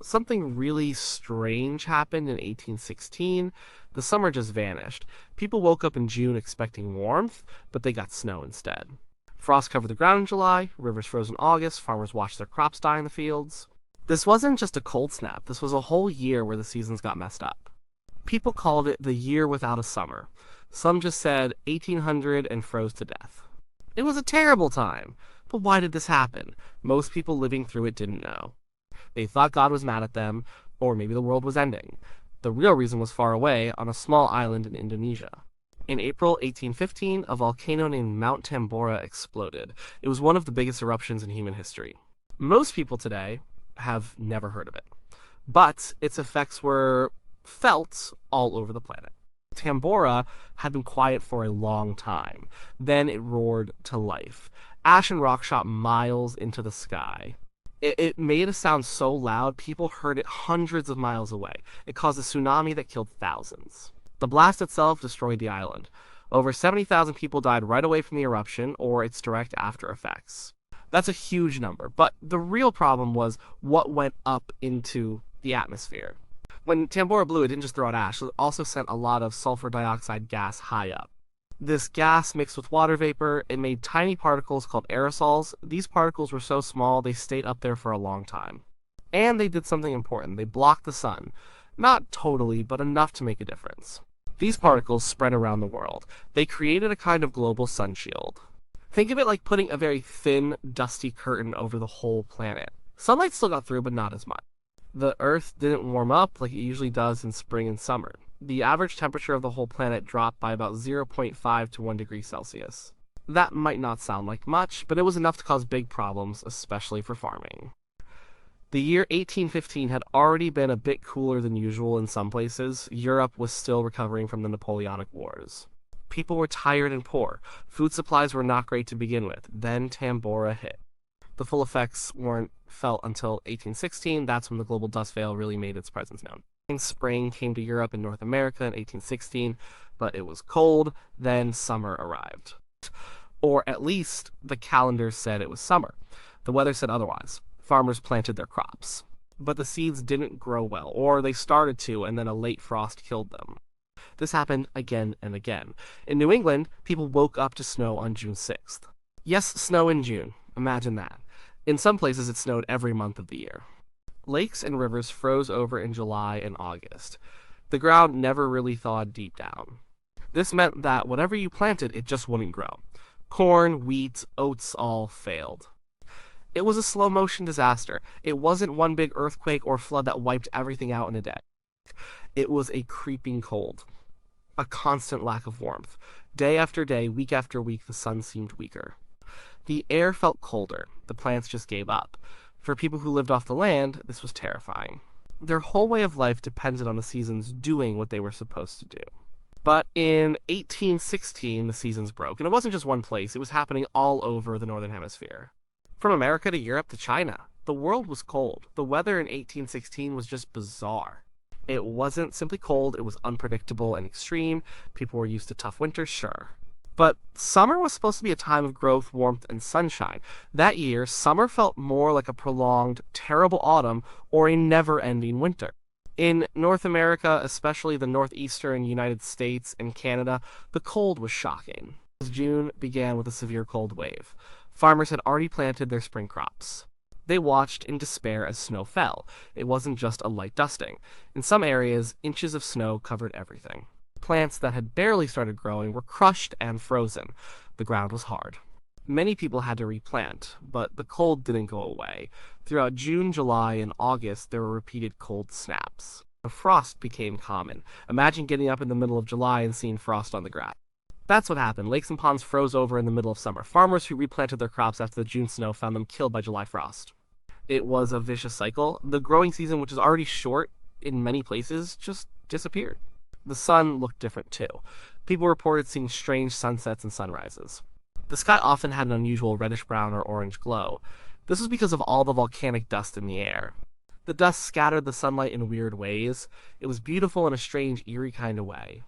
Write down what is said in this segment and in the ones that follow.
Something really strange happened in 1816. The summer just vanished. People woke up in June expecting warmth, but they got snow instead. Frost covered the ground in July, rivers froze in August, farmers watched their crops die in the fields. This wasn't just a cold snap, this was a whole year where the seasons got messed up. People called it the year without a summer. Some just said 1800 and froze to death. It was a terrible time. But why did this happen? Most people living through it didn't know. They thought God was mad at them, or maybe the world was ending. The real reason was far away, on a small island in Indonesia. In April 1815, a volcano named Mount Tambora exploded. It was one of the biggest eruptions in human history. Most people today have never heard of it, but its effects were felt all over the planet. Tambora had been quiet for a long time. Then it roared to life. Ash and rock shot miles into the sky. It made a sound so loud people heard it hundreds of miles away. It caused a tsunami that killed thousands. The blast itself destroyed the island. Over 70,000 people died right away from the eruption or its direct after effects. That's a huge number, but the real problem was what went up into the atmosphere. When Tambora blew, it didn't just throw out ash, it also sent a lot of sulfur dioxide gas high up. This gas mixed with water vapor, it made tiny particles called aerosols. These particles were so small they stayed up there for a long time. And they did something important. They blocked the sun. Not totally, but enough to make a difference. These particles spread around the world. They created a kind of global sun shield. Think of it like putting a very thin, dusty curtain over the whole planet. Sunlight still got through, but not as much. The Earth didn't warm up like it usually does in spring and summer. The average temperature of the whole planet dropped by about 0.5 to 1 degree Celsius. That might not sound like much, but it was enough to cause big problems, especially for farming. The year 1815 had already been a bit cooler than usual in some places. Europe was still recovering from the Napoleonic Wars. People were tired and poor. Food supplies were not great to begin with. Then Tambora hit. The full effects weren't felt until 1816. That's when the global dust veil really made its presence known. Spring came to Europe and North America in 1816, but it was cold. Then summer arrived. Or at least the calendar said it was summer. The weather said otherwise. Farmers planted their crops. But the seeds didn't grow well, or they started to, and then a late frost killed them. This happened again and again. In New England, people woke up to snow on June 6th. Yes, snow in June. Imagine that. In some places, it snowed every month of the year. Lakes and rivers froze over in July and August. The ground never really thawed deep down. This meant that whatever you planted, it just wouldn't grow. Corn, wheat, oats all failed. It was a slow-motion disaster. It wasn't one big earthquake or flood that wiped everything out in a day. It was a creeping cold. A constant lack of warmth. Day after day, week after week, the sun seemed weaker. The air felt colder. The plants just gave up. For people who lived off the land, this was terrifying. Their whole way of life depended on the seasons doing what they were supposed to do. But in 1816, the seasons broke, and it wasn't just one place, it was happening all over the Northern Hemisphere. From America to Europe to China, the world was cold. The weather in 1816 was just bizarre. It wasn't simply cold, it was unpredictable and extreme. People were used to tough winters, sure. But summer was supposed to be a time of growth, warmth, and sunshine. That year, summer felt more like a prolonged, terrible autumn or a never-ending winter. In North America, especially the northeastern United States and Canada, the cold was shocking. June began with a severe cold wave. Farmers had already planted their spring crops. They watched in despair as snow fell. It wasn't just a light dusting. In some areas, inches of snow covered everything. Plants that had barely started growing were crushed and frozen. The ground was hard. Many people had to replant, but the cold didn't go away. Throughout June, July, and August, there were repeated cold snaps. A frost became common. Imagine getting up in the middle of July and seeing frost on the grass. That's what happened. Lakes and ponds froze over in the middle of summer. Farmers who replanted their crops after the June snow found them killed by July frost. It was a vicious cycle. The growing season, which is already short in many places, just disappeared. The sun looked different too. People reported seeing strange sunsets and sunrises. The sky often had an unusual reddish-brown or orange glow. This was because of all the volcanic dust in the air. The dust scattered the sunlight in weird ways. It was beautiful in a strange, eerie kind of way.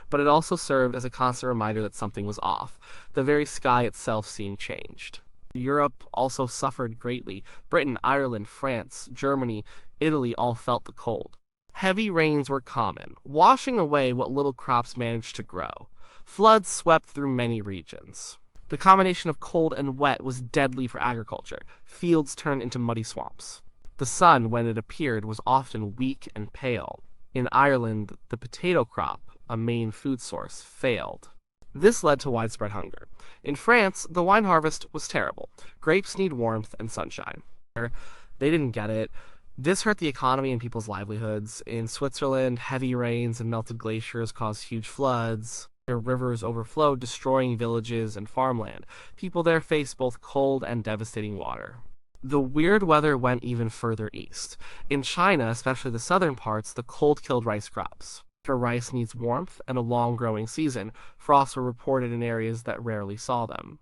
But it also served as a constant reminder that something was off. The very sky itself seemed changed. Europe also suffered greatly. Britain, Ireland, France, Germany, Italy all felt the cold. Heavy rains were common, washing away what little crops managed to grow. Floods swept through many regions. The combination of cold and wet was deadly for agriculture. Fields turned into muddy swamps. The sun, when it appeared, was often weak and pale. In Ireland, the potato crop, a main food source, failed. This led to widespread hunger. In France, the wine harvest was terrible. Grapes need warmth and sunshine. They didn't get it. This hurt the economy and people's livelihoods. In Switzerland, heavy rains and melted glaciers caused huge floods. Their rivers overflowed, destroying villages and farmland. People there faced both cold and devastating water. The weird weather went even further east. In China, especially the southern parts, the cold killed rice crops. Rice needs warmth and a long growing season. Frosts were reported in areas that rarely saw them.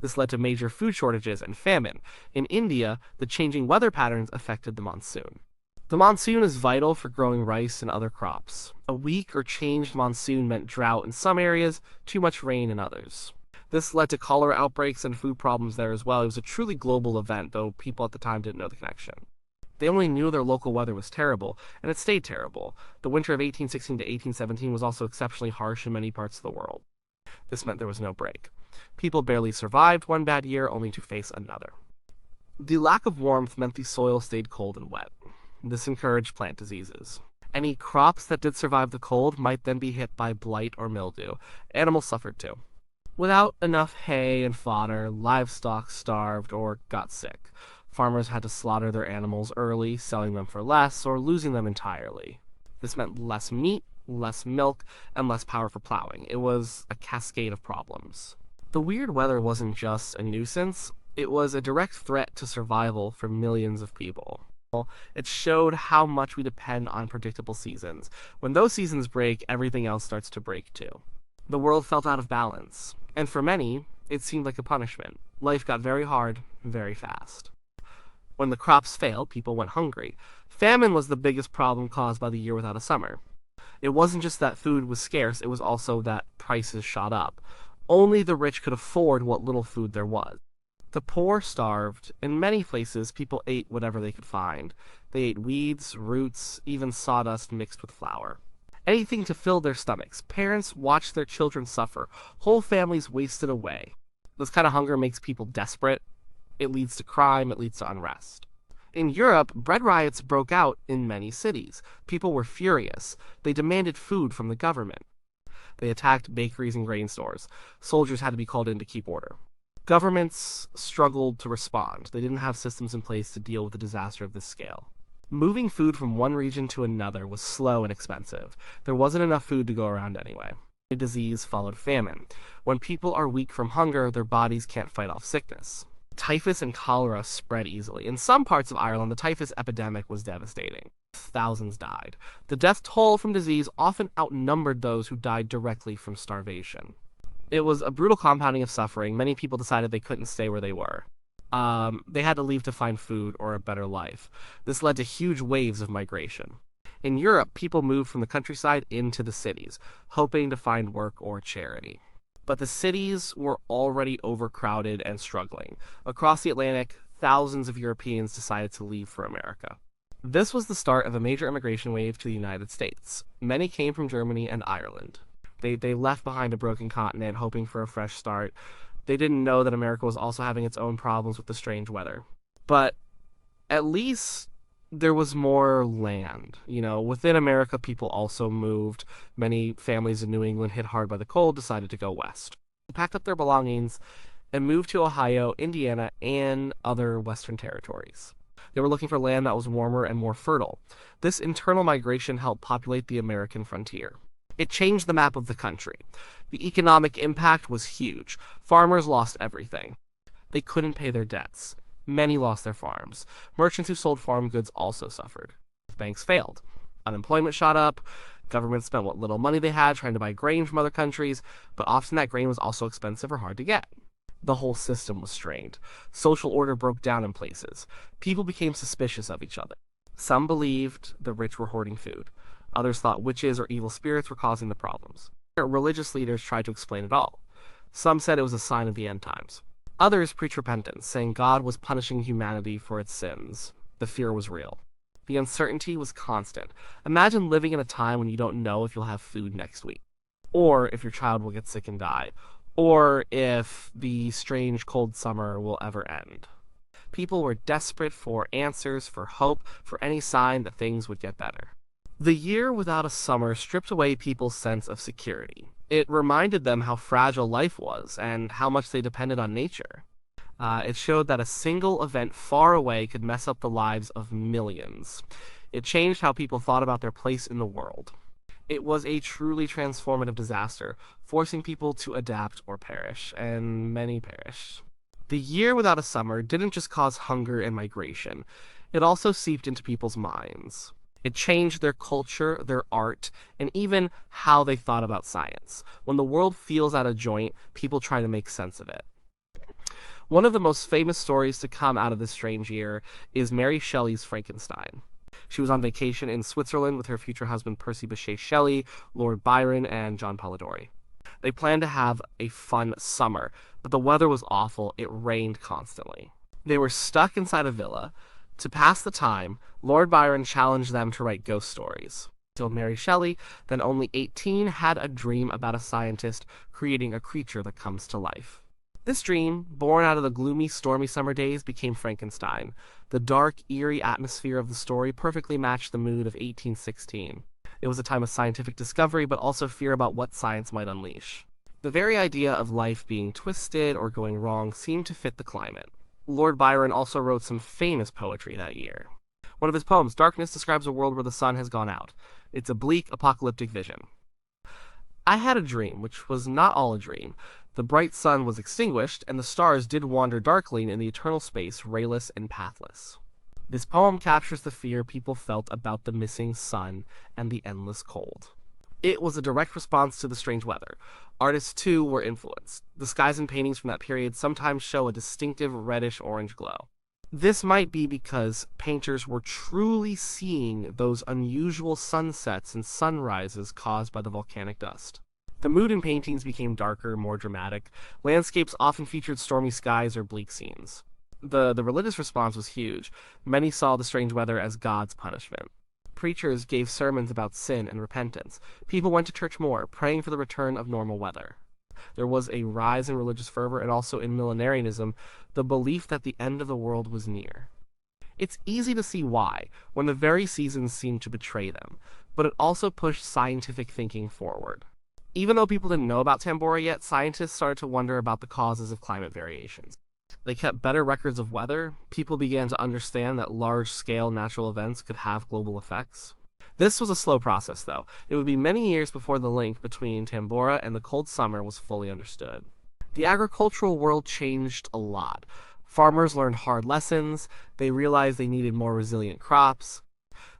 This led to major food shortages and famine. In India, the changing weather patterns affected the monsoon. The monsoon is vital for growing rice and other crops. A weak or changed monsoon meant drought in some areas, too much rain in others. This led to cholera outbreaks and food problems there as well. It was a truly global event, though people at the time didn't know the connection. They only knew their local weather was terrible, and it stayed terrible. The winter of 1816 to 1817 was also exceptionally harsh in many parts of the world. This meant there was no break. People barely survived one bad year only to face another. The lack of warmth meant the soil stayed cold and wet. This encouraged plant diseases. Any crops that did survive the cold might then be hit by blight or mildew. Animals suffered too. Without enough hay and fodder, livestock starved or got sick. Farmers had to slaughter their animals early, selling them for less, or losing them entirely. This meant less meat, less milk, and less power for plowing. It was a cascade of problems. The weird weather wasn't just a nuisance, it was a direct threat to survival for millions of people. It showed how much we depend on predictable seasons. When those seasons break, everything else starts to break too. The world felt out of balance, and for many, it seemed like a punishment. Life got very hard, very fast. When the crops failed, people went hungry. Famine was the biggest problem caused by the year without a summer. It wasn't just that food was scarce, it was also that prices shot up. Only the rich could afford what little food there was. The poor starved. In many places, people ate whatever they could find. They ate weeds, roots, even sawdust mixed with flour. Anything to fill their stomachs. Parents watched their children suffer. Whole families wasted away. This kind of hunger makes people desperate. It leads to crime, it leads to unrest. In Europe, bread riots broke out in many cities. People were furious. They demanded food from the government. They attacked bakeries and grain stores. Soldiers had to be called in to keep order. Governments struggled to respond. They didn't have systems in place to deal with a disaster of this scale. Moving food from one region to another was slow and expensive. There wasn't enough food to go around anyway. Disease followed famine. When people are weak from hunger, their bodies can't fight off sickness. Typhus and cholera spread easily. In some parts of Ireland, the typhus epidemic was devastating. Thousands died. The death toll from disease often outnumbered those who died directly from starvation. It was a brutal compounding of suffering. Many people decided they couldn't stay where they were. They had to leave to find food or a better life. This led to huge waves of migration. In Europe, people moved from the countryside into the cities, hoping to find work or charity. But the cities were already overcrowded and struggling. Across the Atlantic, thousands of Europeans decided to leave for America. This was the start of a major immigration wave to the United States. Many came from Germany and Ireland. They left behind a broken continent, hoping for a fresh start. They didn't know that America was also having its own problems with the strange weather. But at least there was more land. Within America, people also moved. Many families in New England, hit hard by the cold, decided to go west. They packed up their belongings and moved to Ohio, Indiana, and other western territories. They were looking for land that was warmer and more fertile. This internal migration helped populate the American frontier. It changed the map of the country. The economic impact was huge. Farmers lost everything. They couldn't pay their debts. Many lost their farms. Merchants who sold farm goods also suffered. Banks failed. Unemployment shot up. Governments spent what little money they had trying to buy grain from other countries, but often that grain was also expensive or hard to get. The whole system was strained. Social order broke down in places. People became suspicious of each other. Some believed the rich were hoarding food. Others thought witches or evil spirits were causing the problems. Religious leaders tried to explain it all. Some said it was a sign of the end times. Others preach repentance, saying God was punishing humanity for its sins. The fear was real. The uncertainty was constant. Imagine living in a time when you don't know if you'll have food next week, or if your child will get sick and die, or if the strange cold summer will ever end. People were desperate for answers, for hope, for any sign that things would get better. The year without a summer stripped away people's sense of security. It reminded them how fragile life was and how much they depended on nature. It showed that a single event far away could mess up the lives of millions. It changed how people thought about their place in the world. It was a truly transformative disaster, forcing people to adapt or perish, and many perished. The year without a summer didn't just cause hunger and migration, it also seeped into people's minds. It changed their culture, their art, and even how they thought about science. When the world feels out of joint, people try to make sense of it. One of the most famous stories to come out of this strange year is Mary Shelley's Frankenstein. She was on vacation in Switzerland with her future husband Percy Bysshe Shelley, Lord Byron, and John Polidori. They planned to have a fun summer, but the weather was awful. It rained constantly. They were stuck inside a villa. To pass the time, Lord Byron challenged them to write ghost stories. So Mary Shelley, then only 18, had a dream about a scientist creating a creature that comes to life. This dream, born out of the gloomy, stormy summer days, became Frankenstein. The dark, eerie atmosphere of the story perfectly matched the mood of 1816. It was a time of scientific discovery, but also fear about what science might unleash. The very idea of life being twisted or going wrong seemed to fit the climate. Lord Byron also wrote some famous poetry that year. One of his poems, Darkness, describes a world where the sun has gone out. It's a bleak, apocalyptic vision. I had a dream, which was not all a dream. The bright sun was extinguished, and the stars did wander darkly in the eternal space, rayless and pathless. This poem captures the fear people felt about the missing sun and the endless cold. It was a direct response to the strange weather. Artists, too, were influenced. The skies and paintings from that period sometimes show a distinctive reddish-orange glow. This might be because painters were truly seeing those unusual sunsets and sunrises caused by the volcanic dust. The mood in paintings became darker, more dramatic. Landscapes often featured stormy skies or bleak scenes. The religious response was huge. Many saw the strange weather as God's punishment. Preachers gave sermons about sin and repentance. People went to church more, praying for the return of normal weather. There was a rise in religious fervor and also in millenarianism, the belief that the end of the world was near. It's easy to see why, when the very seasons seemed to betray them, but it also pushed scientific thinking forward. Even though people didn't know about Tambora yet, scientists started to wonder about the causes of climate variations. They kept better records of weather. People began to understand that large-scale natural events could have global effects. This was a slow process, though. It would be many years before the link between Tambora and the cold summer was fully understood. The agricultural world changed a lot. Farmers learned hard lessons. They realized they needed more resilient crops.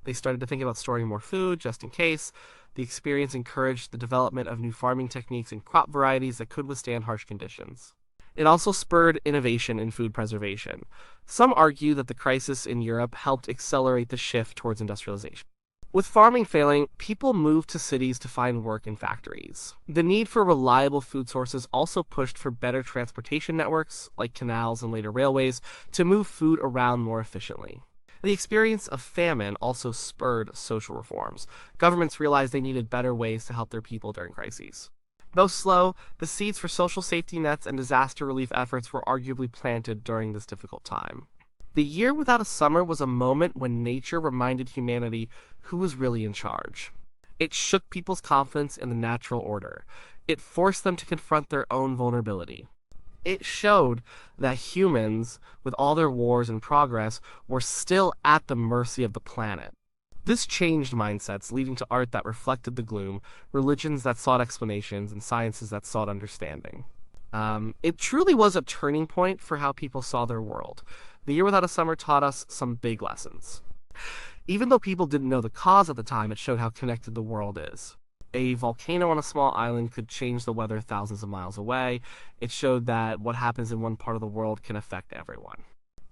They started to think about storing more food, just in case. The experience encouraged the development of new farming techniques and crop varieties that could withstand harsh conditions. It also spurred innovation in food preservation. Some argue that the crisis in Europe helped accelerate the shift towards industrialization. With farming failing, people moved to cities to find work in factories. The need for reliable food sources also pushed for better transportation networks, like canals and later railways, to move food around more efficiently. The experience of famine also spurred social reforms. Governments realized they needed better ways to help their people during crises. Though slow, the seeds for social safety nets and disaster relief efforts were arguably planted during this difficult time. The year without a summer was a moment when nature reminded humanity who was really in charge. It shook people's confidence in the natural order. It forced them to confront their own vulnerability. It showed that humans, with all their wars and progress, were still at the mercy of the planet. This changed mindsets, leading to art that reflected the gloom, religions that sought explanations, and sciences that sought understanding. It truly was a turning point for how people saw their world. The year without a summer taught us some big lessons. Even though people didn't know the cause at the time, it showed how connected the world is. A volcano on a small island could change the weather thousands of miles away. It showed that what happens in one part of the world can affect everyone.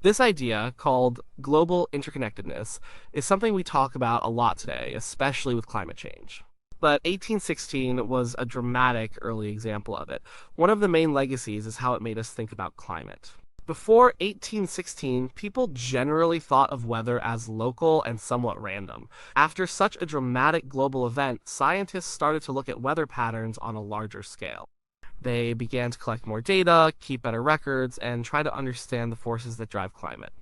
This idea, called global interconnectedness, is something we talk about a lot today, especially with climate change. but 1816 was a dramatic early example of it. One of the main legacies is how it made us think about climate. Before 1816, people generally thought of weather as local and somewhat random. After such a dramatic global event, scientists started to look at weather patterns on a larger scale. They began to collect more data, keep better records, and try to understand the forces that drive climate.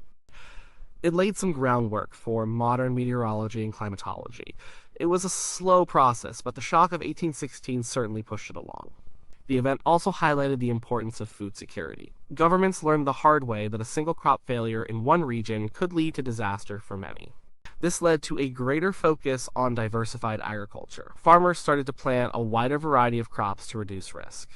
It laid some groundwork for modern meteorology and climatology. It was a slow process, but the shock of 1816 certainly pushed it along. The event also highlighted the importance of food security. Governments learned the hard way that a single crop failure in one region could lead to disaster for many. This led to a greater focus on diversified agriculture. Farmers started to plant a wider variety of crops to reduce risk.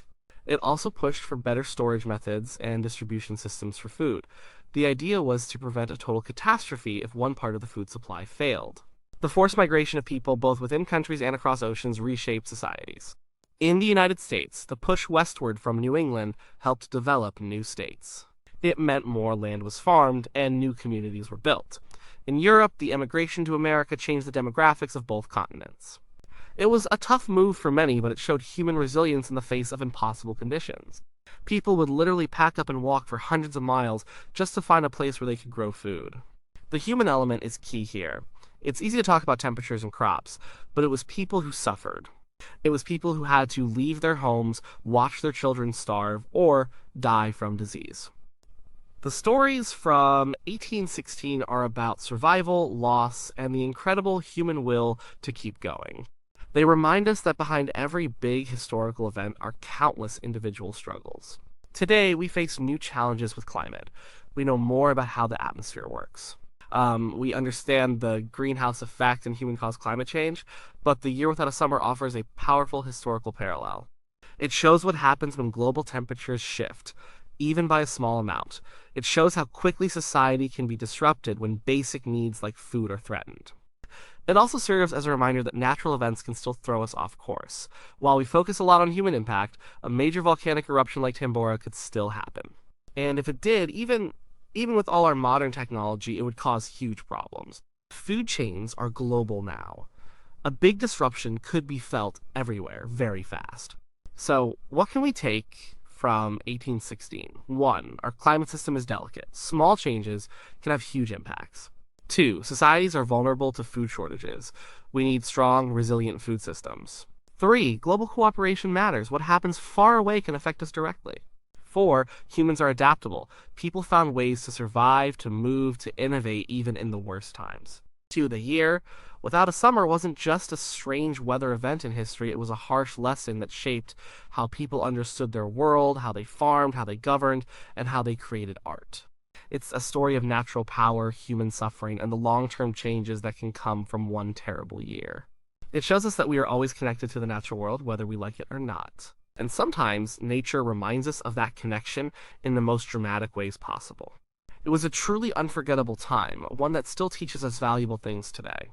It also pushed for better storage methods and distribution systems for food. The idea was to prevent a total catastrophe if one part of the food supply failed. The forced migration of people both within countries and across oceans reshaped societies. In the United States, the push westward from New England helped develop new states. It meant more land was farmed and new communities were built. In Europe, the emigration to America changed the demographics of both continents. It was a tough move for many, but it showed human resilience in the face of impossible conditions. People would literally pack up and walk for hundreds of miles just to find a place where they could grow food. The human element is key here. It's easy to talk about temperatures and crops, but it was people who suffered. It was people who had to leave their homes, watch their children starve, or die from disease. The stories from 1816 are about survival, loss, and the incredible human will to keep going. They remind us that behind every big historical event are countless individual struggles. Today, we face new challenges with climate. We know more about how the atmosphere works. We understand the greenhouse effect and human-caused climate change, but the year without a summer offers a powerful historical parallel. It shows what happens when global temperatures shift, even by a small amount. It shows how quickly society can be disrupted when basic needs like food are threatened. It also serves as a reminder that natural events can still throw us off course. While we focus a lot on human impact, a major volcanic eruption like Tambora could still happen. And if it did, even with all our modern technology, it would cause huge problems. Food chains are global now. A big disruption could be felt everywhere very fast. So, what can we take from 1816? 1. Our climate system is delicate. Small changes can have huge impacts. 2. Societies are vulnerable to food shortages. We need strong, resilient food systems. 3. Global cooperation matters. What happens far away can affect us directly. 4. Humans are adaptable. People found ways to survive, to move, to innovate even in the worst times. 2. The year without a summer wasn't just a strange weather event in history, it was a harsh lesson that shaped how people understood their world, how they farmed, how they governed, and how they created art. It's a story of natural power, human suffering, and the long-term changes that can come from one terrible year. It shows us that we are always connected to the natural world, whether we like it or not. And sometimes, nature reminds us of that connection in the most dramatic ways possible. It was a truly unforgettable time, one that still teaches us valuable things today.